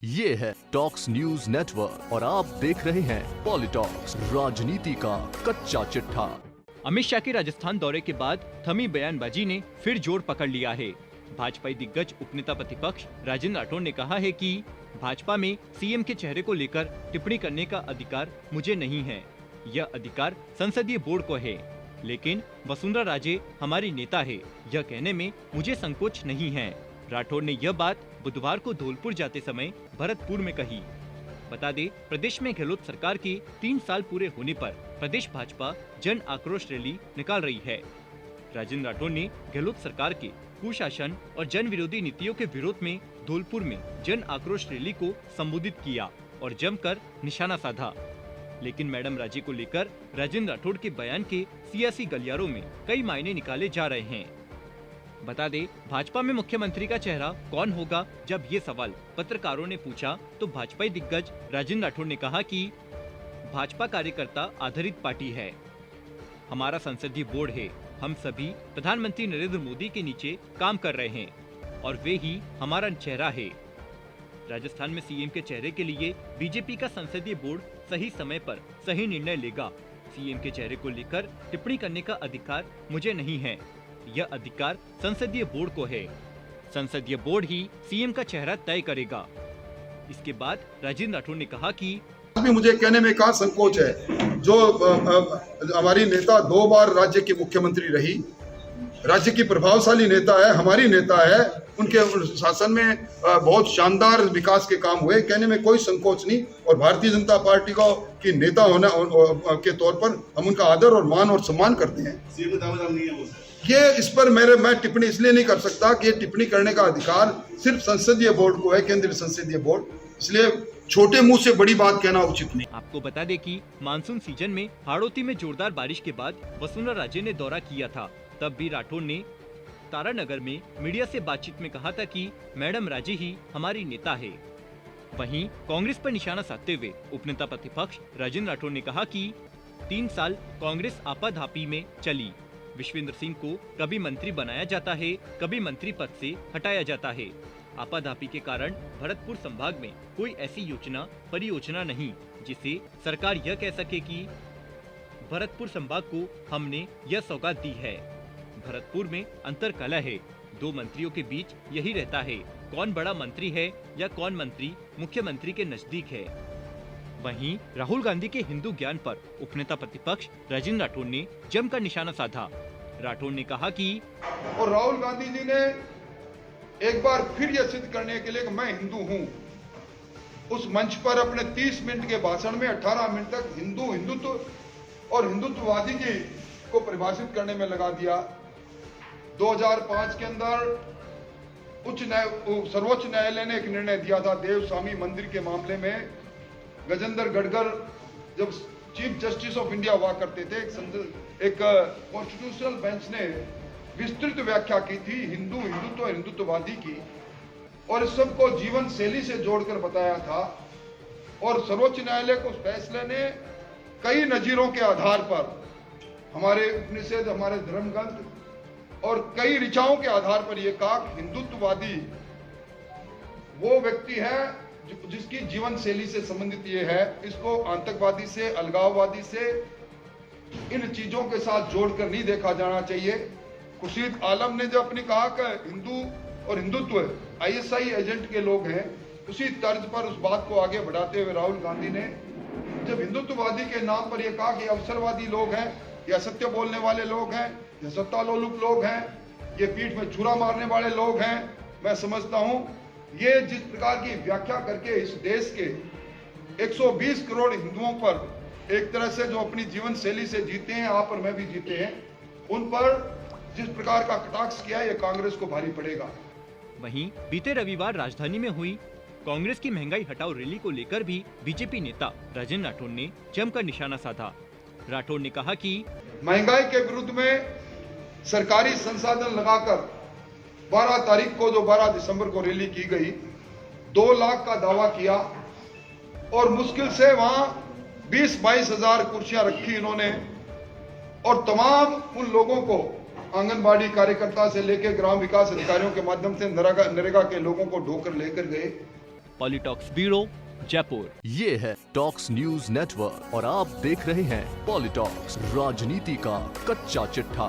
ये है talks news network और आप देख रहे हैं पॉलिटॉक्स, राजनीति का कच्चा चिट्ठा। अमित शाह के राजस्थान दौरे के बाद थमी बयानबाजी ने फिर जोर पकड़ लिया है। भाजपा दिग्गज उपनेता प्रतिपक्ष राजेंद्र राठौड़ ने कहा है कि भाजपा में सीएम के चेहरे को लेकर टिप्पणी करने का अधिकार मुझे नहीं है। यह अधिकार संसदीय बोर्ड को है, लेकिन वसुंधरा राजे हमारी नेता है, यह कहने में मुझे संकोच नहीं है। राठौड़ ने यह बात बुधवार को धौलपुर जाते समय भरतपुर में कही। बता दें, प्रदेश में गहलोत सरकार के 3 साल पूरे होने पर प्रदेश भाजपा जन आक्रोश रैली निकाल रही है। राजेंद्र राठौड़ ने गहलोत सरकार के कुशासन और जन विरोधी नीतियों के विरोध में धौलपुर में जन आक्रोश रैली को संबोधित किया और जमकर निशाना साधा। लेकिन मैडम राजे को लेकर राजेंद्र राठौड़ के बयान के सियासी गलियारों में कई मायने निकाले जा रहे हैं। बता दें, भाजपा में मुख्यमंत्री का चेहरा कौन होगा, जब ये सवाल पत्रकारों ने पूछा तो भाजपा दिग्गज राजेंद्र राठौड़ ने कहा कि भाजपा कार्यकर्ता आधारित पार्टी है, हमारा संसदीय बोर्ड है, हम सभी प्रधानमंत्री नरेंद्र मोदी के नीचे काम कर रहे हैं और वे ही हमारा चेहरा है। राजस्थान में सीएम के चेहरे के लिए बीजेपी का संसदीय बोर्ड सही समय पर सही निर्णय लेगा। सीएम के चेहरे को लेकर टिप्पणी करने का अधिकार मुझे नहीं है, यह अधिकार संसदीय बोर्ड को है। संसदीय बोर्ड ही सीएम का चेहरा तय करेगा। इसके बाद राजेंद्र राठौड़ ने कहा कि भी मुझे कहने में कहा संकोच है। जो हमारी नेता 2 बार राज्य की मुख्यमंत्री रही, राज्य की प्रभावशाली नेता है, हमारी नेता है, उनके शासन में बहुत शानदार विकास के काम हुए, कहने में कोई संकोच नहीं। और भारतीय जनता पार्टी को की नेता होने के तौर पर हम उनका आदर और मान और सम्मान करते हैं। ये इस पर मैं टिप्पणी इसलिए नहीं कर सकता कि ये टिप्पणी करने का अधिकार सिर्फ संसदीय बोर्ड को है, केंद्रीय संसदीय बोर्ड, इसलिए छोटे मुंह से बड़ी बात कहना उचित नहीं। आपको बता दें कि मानसून सीजन में हाड़ौती में जोरदार बारिश के बाद वसुंधरा राजे ने दौरा किया था। तब भी राठौड़ ने तारानगर में मीडिया से बातचीत में कहा था कि मैडम राजे ही हमारी नेता है। वहीं कांग्रेस पर निशाना साधते हुए उपनेता प्रतिपक्ष राजेंद्र राठौड़ ने कहा कि 3 साल कांग्रेस आपाधापी में चली। विश्वेंद्र सिंह को कभी मंत्री बनाया जाता है, कभी मंत्री पद से हटाया जाता है। आपाधापी के कारण भरतपुर संभाग में कोई ऐसी परियोजना नहीं जिसे सरकार यह कह सके कि भरतपुर संभाग को हमने यह सौगात दी है। भरतपुर में अंतर कलह है, 2 मंत्रियों के बीच यही रहता है, कौन बड़ा मंत्री है या कौन मंत्री मुख्यमंत्री के नजदीक है। वहीं राहुल गांधी के हिंदू ज्ञान पर उपनेता प्रतिपक्ष राजेंद्र राठौड़ ने जमकर निशाना साधा। राठौड़ ने कहा कि और राहुल गांधी जी ने एक बार फिर यह सिद्ध करने के लिए कि मैं हिंदू हूं, उस मंच पर अपने 30 मिनट के भाषण में 18 मिनट तक हिंदुत्व और हिंदुत्ववादी जी को परिभाषित करने में लगा दिया। 2005 के अंदर सर्वोच्च न्यायालय ने एक निर्णय दिया था देवस्वामी मंदिर के मामले में। गजेंद्र गडकर जब चीफ जस्टिस ऑफ इंडिया हुआ करते थे, एक कॉन्स्टिट्यूशनल बेंच ने विस्तृत व्याख्या की थी हिंदुत्व और हिंदुत्ववादी की, और इस सबको जीवन शैली से जोड़कर बताया था। और सर्वोच्च न्यायालय को उस फैसले ने कई नजीरों के आधार पर, हमारे उपनिषद, हमारे धर्मग्रंथ और कई ऋचाओं के आधार पर यह कहा कि हिंदुत्ववादी वो व्यक्ति है जिसकी जीवन शैली से संबंधित ये है, इसको आतंकवादी से, अलगाववादी से, इन चीजों के साथ जोड़कर नहीं देखा जाना चाहिए। खुर्शीद आलम ने जो अपनी कहा कि हिंदू और हिंदुत्व आईएसआई एजेंट के लोग हैं, उसी तर्ज पर उस बात को आगे बढ़ाते हुए राहुल गांधी ने जब हिंदुत्ववादी के नाम पर यह कहा कि अवसरवादी लोग हैं, या सत्य बोलने वाले लोग हैं, या सत्तालोलुप लोग हैं, ये पीठ में छुरा मारने वाले लोग हैं, मैं समझता हूं ये जिस प्रकार की व्याख्या करके इस देश के 120 करोड़ हिंदुओं पर एक तरह से जो अपनी जीवन शैली से जीते हैं, आप और मैं भी जीते हैं, उन पर जिस प्रकार का कटाक्ष किया है, ये कांग्रेस को भारी पड़ेगा। वहीं बीते रविवार राजधानी में हुई कांग्रेस की महंगाई हटाओ रैली को लेकर भी बीजेपी नेता राजेंद्र राठौड़ ने जमकर निशाना साधा। राठौड़ ने कहा कि महंगाई के विरुद्ध में सरकारी संसाधन लगाकर 12 तारीख को, जो 12 दिसंबर को रैली की गई, 2 लाख का दावा किया और मुश्किल से वहां 20-22 हजार कुर्सियां रखी इन्होंने, और तमाम उन लोगों को आंगनबाड़ी कार्यकर्ता से लेकर ग्राम विकास अधिकारियों के माध्यम से नरेगा के लोगों को ढोकर लेकर गए। पॉलिटॉक्स ब्यूरो, जयपुर। ये है टॉक्स न्यूज नेटवर्क और आप देख रहे हैं पॉलिटॉक्स, राजनीति का कच्चा चिट्ठा।